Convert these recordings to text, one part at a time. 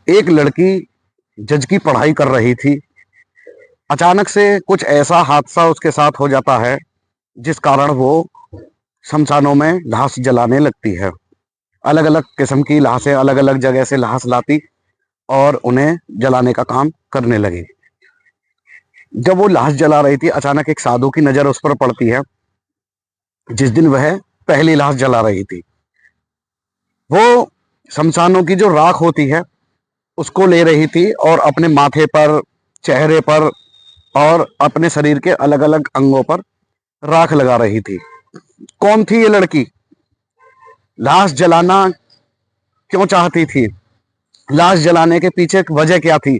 एक लड़की जज की पढ़ाई कर रही थी। अचानक से कुछ ऐसा हादसा उसके साथ हो जाता है जिस कारण वो शमशानों में लाश जलाने लगती है। अलग अलग किस्म की लाशें अलग अलग जगह से लाश लाती और उन्हें जलाने का काम करने लगी। जब वो लाश जला रही थी, अचानक एक साधु की नजर उस पर पड़ती है। जिस दिन वह पहली लाश जला रही थी, वो शमशानों की जो राख होती है उसको ले रही थी और अपने माथे पर, चेहरे पर और अपने शरीर के अलग अलग अंगों पर राख लगा रही थी। कौन थी ये लड़की? लाश जलाना क्यों चाहती थी? लाश जलाने के पीछे वजह क्या थी?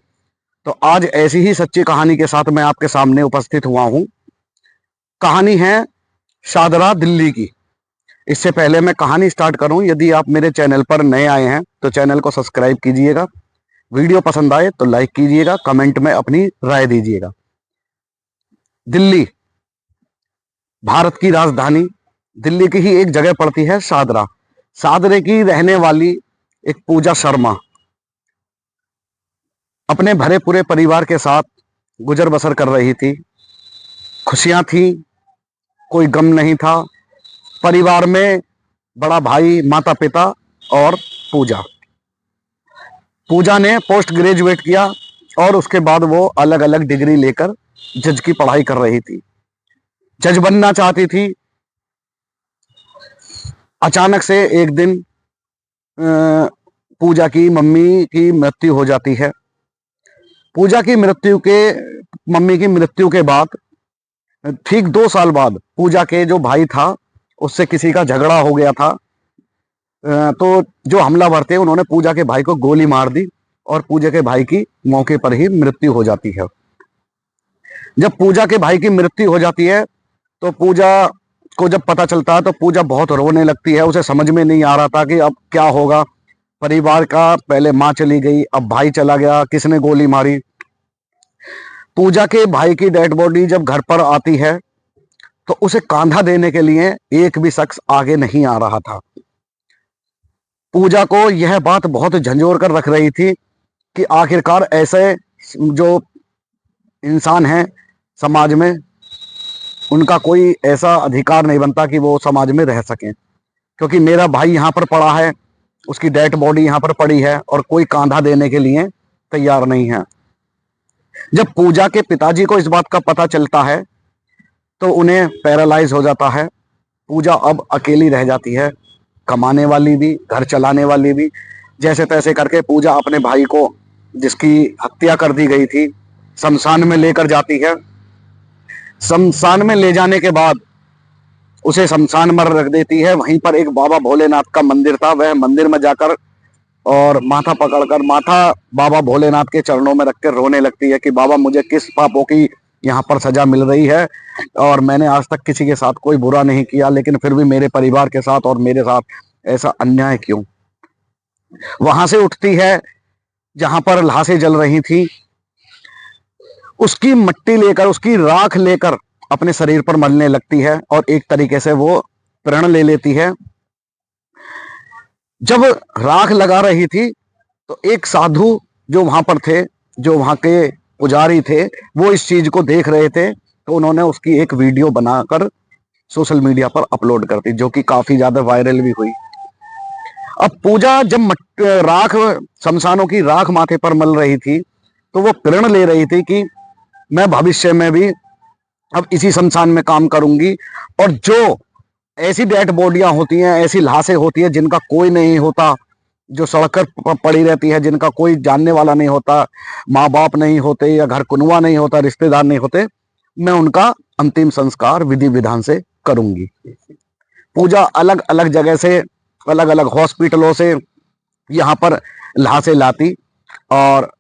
तो आज ऐसी ही सच्ची कहानी के साथ मैं आपके सामने उपस्थित हुआ हूं। कहानी है शादरा दिल्ली की। इससे पहले मैं कहानी स्टार्ट करूं, यदि आप मेरे चैनल पर नए आए हैं तो चैनल को सब्सक्राइब कीजिएगा। वीडियो पसंद आए तो लाइक कीजिएगा, कमेंट में अपनी राय दीजिएगा। दिल्ली भारत की राजधानी दिल्ली की ही एक जगह पड़ती है शादरा। शादरे की रहने वाली एक पूजा शर्मा अपने भरे पूरे परिवार के साथ गुजर बसर कर रही थी। खुशियां थी, कोई गम नहीं था। परिवार में बड़ा भाई, माता पिता और पूजा। पूजा ने पोस्ट ग्रेजुएट किया और उसके बाद वो अलग अलग डिग्री लेकर जज की पढ़ाई कर रही थी, जज बनना चाहती थी। अचानक से एक दिन पूजा की मम्मी की मृत्यु हो जाती है। पूजा की मृत्यु के मम्मी की मृत्यु के बाद ठीक 2 साल बाद पूजा के जो भाई था उससे किसी का झगड़ा हो गया था। तो जो हमलावर थे उन्होंने पूजा के भाई को गोली मार दी और पूजा के भाई की मौके पर ही मृत्यु हो जाती है। जब पूजा के भाई की मृत्यु हो जाती है तो पूजा को जब पता चलता है तो पूजा बहुत रोने लगती है। उसे समझ में नहीं आ रहा था कि अब क्या होगा। परिवार का पहले माँ चली गई, अब भाई चला गया, किसने गोली मारी। पूजा के भाई की डेड बॉडी जब घर पर आती है तो उसे कांधा देने के लिए एक भी शख्स आगे नहीं आ रहा था। पूजा को यह बात बहुत झंझोर कर रख रही थी कि आखिरकार ऐसे जो इंसान हैं समाज में, उनका कोई ऐसा अधिकार नहीं बनता कि वो समाज में रह सकें, क्योंकि मेरा भाई यहाँ पर पड़ा है, उसकी डेड बॉडी यहाँ पर पड़ी है और कोई कांधा देने के लिए तैयार नहीं है। जब पूजा के पिताजी को इस बात का पता चलता है तो उन्हें पैरालाइज हो जाता है। पूजा अब अकेली रह जाती है, कमाने वाली भी, घर चलाने वाली भी। जैसे तैसे करके पूजा अपने भाई को, जिसकी हत्या कर दी गई थी, शमशान में लेकर जाती है। शमशान में ले जाने के बाद उसे शमशान में रख देती है। वहीं पर एक बाबा भोलेनाथ का मंदिर था, वह मंदिर में जाकर और माथा पकड़कर माथा बाबा भोलेनाथ के चरणों में रखकर रोने लगती है कि बाबा मुझे किस पापों की यहाँ पर सजा मिल रही है, और मैंने आज तक किसी के साथ कोई बुरा नहीं किया, लेकिन फिर भी मेरे परिवार के साथ और मेरे साथ ऐसा अन्याय क्यों। वहां से उठती है जहां पर लाशें जल रही थी, उसकी मट्टी लेकर, उसकी राख लेकर अपने शरीर पर मलने लगती है और एक तरीके से वो प्रण ले लेती है। जब राख लगा रही थी तो एक साधु जो वहां पर थे, जो वहां के पुजारी थे, वो इस चीज को देख रहे थे। तो उन्होंने उसकी एक वीडियो बनाकर सोशल मीडिया पर अपलोड कर दी, जो कि काफी ज्यादा वायरल भी हुई। अब पूजा जब राख, शमशानों की राख माथे पर मल रही थी तो वो प्रण ले रही थी कि मैं भविष्य में भी अब इसी शमशान में काम करूंगी, और जो ऐसी डेड बॉडियां होती हैं, ऐसी लाशें होती हैं जिनका कोई नहीं होता, जो सड़क पर पड़ी रहती है, जिनका कोई जानने वाला नहीं होता, माँ बाप नहीं होते या घर कुनवा नहीं होता, रिश्तेदार नहीं होते, मैं उनका अंतिम संस्कार विधि विधान से करूंगी। पूजा अलग अलग जगह से, अलग अलग हॉस्पिटलों से यहाँ पर लाशें लाती और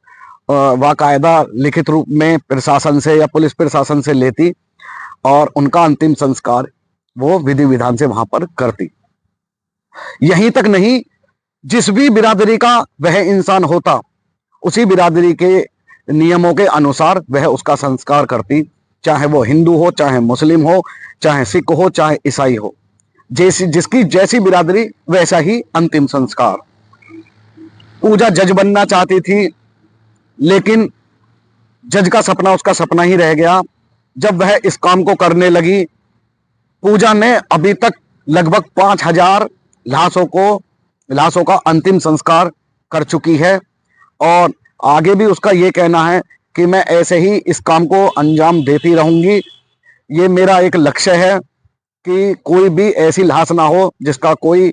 बाकायदा लिखित रूप में प्रशासन से या पुलिस प्रशासन से लेती और उनका अंतिम संस्कार वो विधि विधान से वहां पर करती। यहीं तक नहीं, जिस भी बिरादरी का वह इंसान होता, उसी बिरादरी के नियमों के अनुसार वह उसका संस्कार करती, चाहे वो हिंदू हो, चाहे मुस्लिम हो, चाहे सिख हो, चाहे ईसाई हो। जैसी जिसकी जैसी बिरादरी वैसा ही अंतिम संस्कार। पूजा जज बनना चाहती थी, लेकिन जज का सपना उसका सपना ही रह गया। जब वह इस काम को करने लगी, पूजा ने अभी तक लगभग 5,000 लाशों का अंतिम संस्कार कर चुकी है। और आगे भी उसका ये कहना है कि मैं ऐसे ही इस काम को अंजाम देती रहूंगी। ये मेरा एक लक्ष्य है कि कोई भी ऐसी लाश ना हो जिसका कोई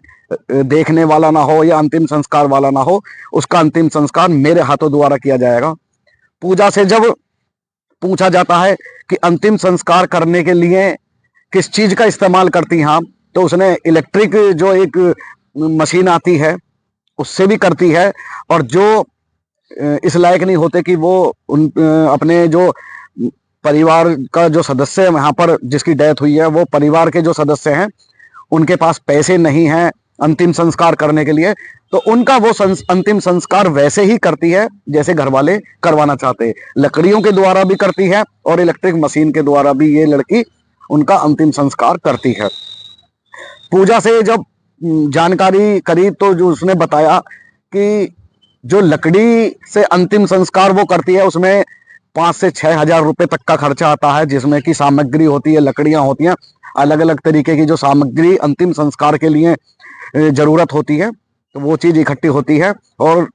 देखने वाला ना हो या अंतिम संस्कार वाला ना हो। उसका अंतिम संस्कार मेरे हाथों द्वारा किया जाएगा। पूजा से जब पूछा जाता है कि अंतिम संस्कार करने के लिए किस चीज का इस्तेमाल करती हैं आप, तो उसने इलेक्ट्रिक जो एक मशीन आती है उससे भी करती है। और जो इस लायक नहीं होते कि वो अपने जो परिवार का जो सदस्य है वहां पर जिसकी डेथ हुई है, वो परिवार के जो सदस्य हैं उनके पास पैसे नहीं हैं अंतिम संस्कार करने के लिए, तो उनका वो अंतिम संस्कार वैसे ही करती है जैसे घर वाले करवाना चाहते हैं। लकड़ियों के द्वारा भी करती है और इलेक्ट्रिक मशीन के द्वारा भी ये लड़की उनका अंतिम संस्कार करती है। पूजा से जब जानकारी करी तो जो उसने बताया कि जो लकड़ी से अंतिम संस्कार वो करती है उसमें 5 से 6 हजार रुपए तक का खर्चा आता है, जिसमें कि सामग्री होती है, लकड़ियां होती हैं, अलग अलग तरीके की जो सामग्री अंतिम संस्कार के लिए जरूरत होती है, तो वो चीज इकट्ठी होती है। और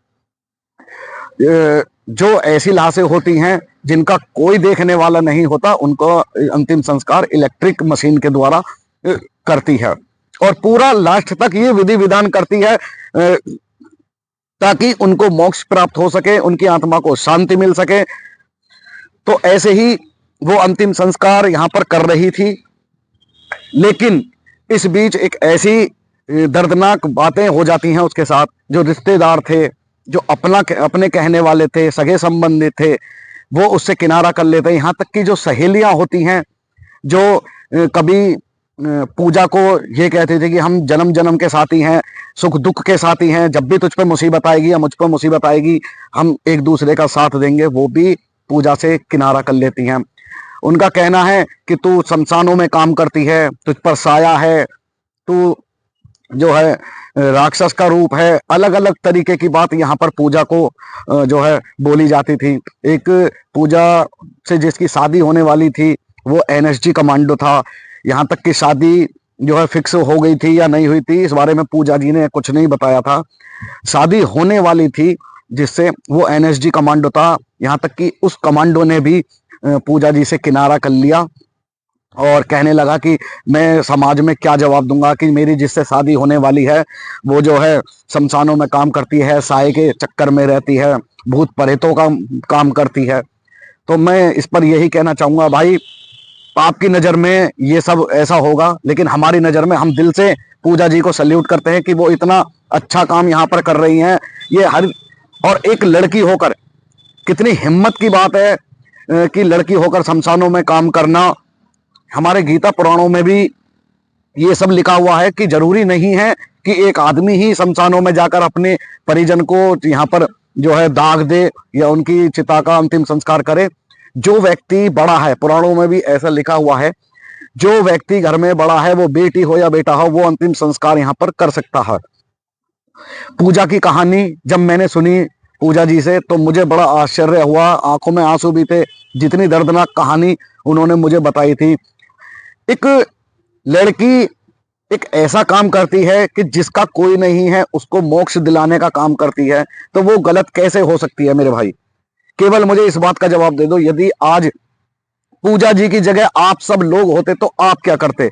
जो ऐसी लाशें होती हैं जिनका कोई देखने वाला नहीं होता, उनको अंतिम संस्कार इलेक्ट्रिक मशीन के द्वारा करती है। और पूरा लास्ट तक ये विधि विधान करती है ताकि उनको मोक्ष प्राप्त हो सके, उनकी आत्मा को शांति मिल सके। तो ऐसे ही वो अंतिम संस्कार यहाँ पर कर रही थी। लेकिन इस बीच एक ऐसी दर्दनाक बातें हो जाती हैं उसके साथ। जो रिश्तेदार थे, जो अपने कहने वाले थे, सगे संबंधी थे, वो उससे किनारा कर लेते हैं। यहाँ तक कि जो सहेलियां होती हैं, जो कभी पूजा को ये कहते थे कि हम जन्म जन्म के साथी हैं, सुख दुख के साथी हैं, जब भी तुझ पे मुसीबत आएगी या मुझ पर मुसीबत आएगी हम एक दूसरे का साथ देंगे, वो भी पूजा से किनारा कर लेती हैं। उनका कहना है कि तू शमशानों में काम करती है, तुझ पर साया है, तू जो है राक्षस का रूप है। अलग अलग तरीके की बात यहाँ पर पूजा को जो है बोली जाती थी। एक पूजा से जिसकी शादी होने वाली थी वो एनएसजी कमांडो था। यहाँ तक कि शादी जो है फिक्स हो गई थी या नहीं हुई थी इस बारे में पूजा जी ने कुछ नहीं बताया था। शादी होने वाली थी जिससे वो एनएसजी कमांडो था। यहाँ तक कि उस कमांडो ने भी पूजा जी से किनारा कर लिया और कहने लगा कि मैं समाज में क्या जवाब दूंगा कि मेरी जिससे शादी होने वाली है वो जो है शमशानों में काम करती है, साए के चक्कर में रहती है, भूत प्रेतों का काम करती है। तो मैं इस पर यही कहना चाहूंगा, भाई आपकी नज़र में ये सब ऐसा होगा, लेकिन हमारी नज़र में हम दिल से पूजा जी को सल्यूट करते हैं कि वो इतना अच्छा काम यहाँ पर कर रही हैं। ये हर और एक लड़की होकर कितनी हिम्मत की बात है कि लड़की होकर शमशानों में काम करना। हमारे गीता पुराणों में भी ये सब लिखा हुआ है कि जरूरी नहीं है कि एक आदमी ही शमशानों में जाकर अपने परिजन को यहाँ पर जो है दाग दे या उनकी चिता का अंतिम संस्कार करे। जो व्यक्ति बड़ा है, पुराणों में भी ऐसा लिखा हुआ है, जो व्यक्ति घर में बड़ा है, वो बेटी हो या बेटा हो, वो अंतिम संस्कार यहाँ पर कर सकता है। पूजा की कहानी जब मैंने सुनी पूजा जी से तो मुझे बड़ा आश्चर्य हुआ, आंखों में आंसू भी थे। जितनी दर्दनाक कहानी उन्होंने मुझे बताई थी। एक लड़की एक ऐसा काम करती है कि जिसका कोई नहीं है उसको मोक्ष दिलाने का काम करती है, तो वो गलत कैसे हो सकती है मेरे भाई? केवल मुझे इस बात का जवाब दे दो, यदि आज पूजा जी की जगह आप सब लोग होते तो आप क्या करते?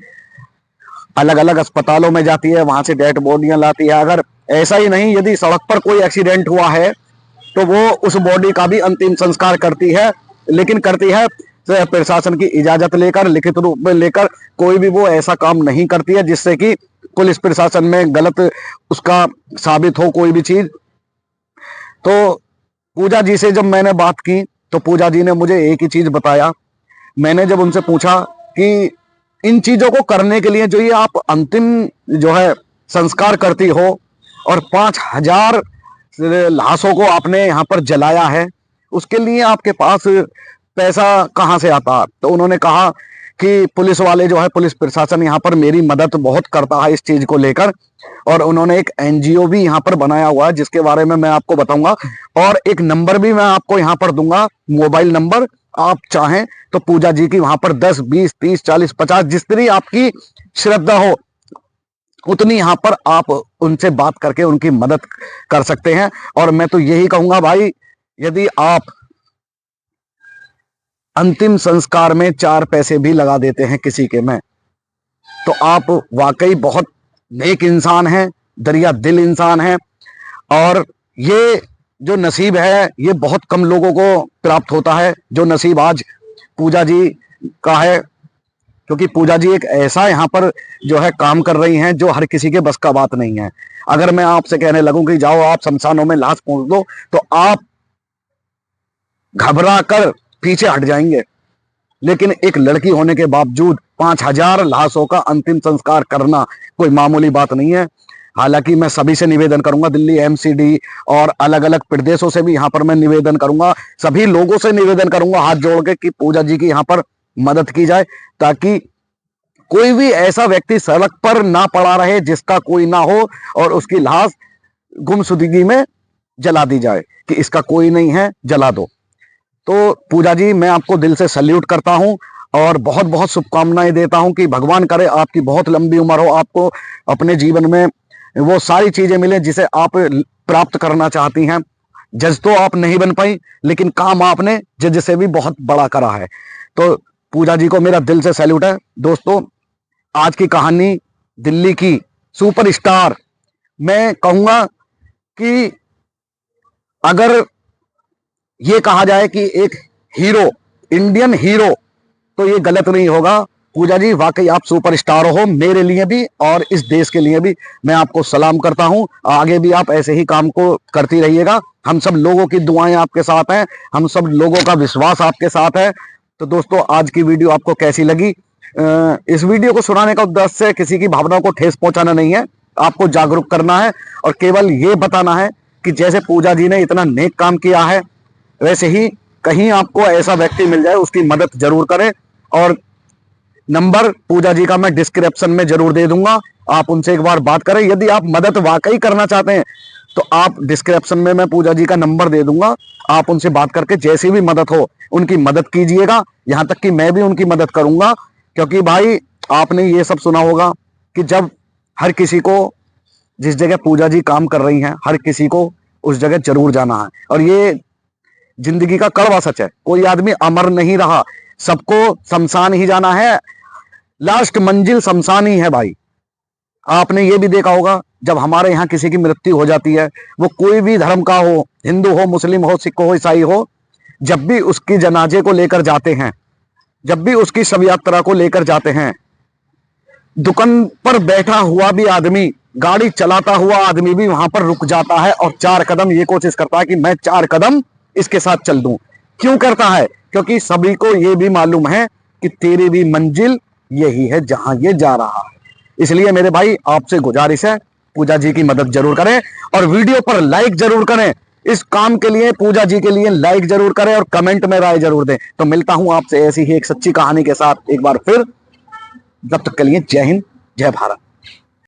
अलग अलग अस्पतालों में जाती है, वहां से डेड बॉडियां लाती है। अगर ऐसा ही नहीं, यदि सड़क पर कोई एक्सीडेंट हुआ है तो वो उस बॉडी का भी अंतिम संस्कार करती है, लेकिन करती है प्रशासन की इजाजत लेकर, लिखित रूप में लेकर। कोई भी वो ऐसा काम नहीं करती है जिससे कि पुलिस प्रशासन में गलत उसका साबित हो कोई भी चीज। तो पूजा जी से जब मैंने बात की तो पूजा जी ने मुझे एक ही चीज बताया। मैंने जब उनसे पूछा कि इन चीजों को करने के लिए जो ये आप अंतिम जो है संस्कार करती हो और 5,000 लाशों को आपने यहाँ पर जलाया है, उसके लिए आपके पास पैसा कहाँ से आता? तो उन्होंने कहा कि पुलिस वाले जो है, पुलिस प्रशासन यहाँ पर मेरी मदद बहुत करता है इस चीज को लेकर, और उन्होंने एक एनजीओ भी यहाँ पर बनाया हुआ है जिसके बारे में मैं आपको बताऊंगा, और एक नंबर भी मैं आपको यहाँ पर दूंगा, मोबाइल नंबर। आप चाहें तो पूजा जी की वहां पर 10, 20, 30, 40, 50 जितनी आपकी श्रद्धा हो उतनी यहाँ पर आप उनसे बात करके उनकी मदद कर सकते हैं। और मैं तो यही कहूंगा भाई, यदि आप अंतिम संस्कार में 4 पैसे भी लगा देते हैं किसी के में, तो आप वाकई बहुत नेक इंसान हैं, दरिया दिल इंसान हैं। और ये जो नसीब है ये बहुत कम लोगों को प्राप्त होता है, जो नसीब आज पूजा जी का है, क्योंकि पूजा जी एक ऐसा यहाँ पर जो है काम कर रही हैं जो हर किसी के बस का बात नहीं है। अगर मैं आपसे कहने लगूं कि जाओ आप शमशानों में लाश पहुंच दो, तो आप घबरा कर पीछे हट जाएंगे। लेकिन एक लड़की होने के बावजूद 5000 लाशों का अंतिम संस्कार करना कोई मामूली बात नहीं है। हालांकि मैं सभी से निवेदन करूंगा, दिल्ली एमसीडी और अलग अलग प्रदेशों से भी यहाँ पर मैं निवेदन करूंगा, सभी लोगों से निवेदन करूंगा हाथ जोड़ के कि पूजा जी की यहाँ पर मदद की जाए, ताकि कोई भी ऐसा व्यक्ति सड़क पर ना पड़ा रहे जिसका कोई ना हो, और उसकी लाश गुमशुदगी में जला दी जाए कि इसका कोई नहीं है, जला दो। तो पूजा जी मैं आपको दिल से सैल्यूट करता हूं और बहुत बहुत शुभकामनाएं देता हूं कि भगवान करे आपकी बहुत लंबी उम्र हो, आपको अपने जीवन में वो सारी चीजें मिले जिसे आप प्राप्त करना चाहती हैं। जज तो आप नहीं बन पाई, लेकिन काम आपने जज से भी बहुत बड़ा करा है। तो पूजा जी को मेरा दिल से सैल्यूट है। दोस्तों, आज की कहानी दिल्ली की सुपरस्टार, मैं कहूंगा कि अगर ये कहा जाए कि एक हीरो, इंडियन हीरो, तो ये गलत नहीं होगा। पूजा जी वाकई आप सुपरस्टार हो, मेरे लिए भी और इस देश के लिए भी। मैं आपको सलाम करता हूं, आगे भी आप ऐसे ही काम को करती रहिएगा। हम सब लोगों की दुआएं आपके साथ हैं, हम सब लोगों का विश्वास आपके साथ है। तो दोस्तों, आज की वीडियो आपको कैसी लगी? इस वीडियो को सुनाने का उद्देश्य किसी की भावनाओं को ठेस पहुंचाना नहीं है, आपको जागरूक करना है और केवल ये बताना है कि जैसे पूजा जी ने इतना नेक काम किया है, वैसे ही कहीं आपको ऐसा व्यक्ति मिल जाए उसकी मदद जरूर करें। और नंबर पूजा जी का मैं डिस्क्रिप्शन में जरूर दे दूंगा, आप उनसे एक बार बात करें। यदि आप मदद वाकई करना चाहते हैं तो आप डिस्क्रिप्शन में मैं पूजा जी का नंबर दे दूंगा, आप उनसे बात करके जैसी भी मदद हो उनकी मदद कीजिएगा। यहां तक कि मैं भी उनकी मदद करूंगा, क्योंकि भाई आपने ये सब सुना होगा कि जब हर किसी को, जिस जगह पूजा जी काम कर रही हैं, हर किसी को उस जगह जरूर जाना है। और ये जिंदगी का कड़वा सच है, कोई आदमी अमर नहीं रहा, सबको शमशान ही जाना है, लास्ट मंजिल शमशान ही है भाई। आपने ये भी देखा होगा, जब हमारे यहाँ किसी की मृत्यु हो जाती है, वो कोई भी धर्म का हो, हिंदू हो, मुस्लिम हो, सिख हो, ईसाई हो, जब भी उसकी जनाजे को लेकर जाते हैं, जब भी उसकी शव यात्रा को लेकर जाते हैं, दुकान पर बैठा हुआ भी आदमी, गाड़ी चलाता हुआ आदमी भी वहां पर रुक जाता है और 4 कदम ये कोशिश करता है कि मैं 4 कदम इसके साथ चल दूं। क्यों करता है? क्योंकि सभी को ये भी मालूम है कि तेरी भी मंजिल यही है जहां ये जा रहा है। इसलिए मेरे भाई आपसे गुजारिश है, पूजा जी की मदद जरूर करें और वीडियो पर लाइक जरूर करें। इस काम के लिए, पूजा जी के लिए लाइक जरूर करें और कमेंट में राय जरूर दें। तो मिलता हूं आपसे ऐसी ही एक सच्ची कहानी के साथ एक बार फिर। जब तक के लिए जय हिंद, जय भारत।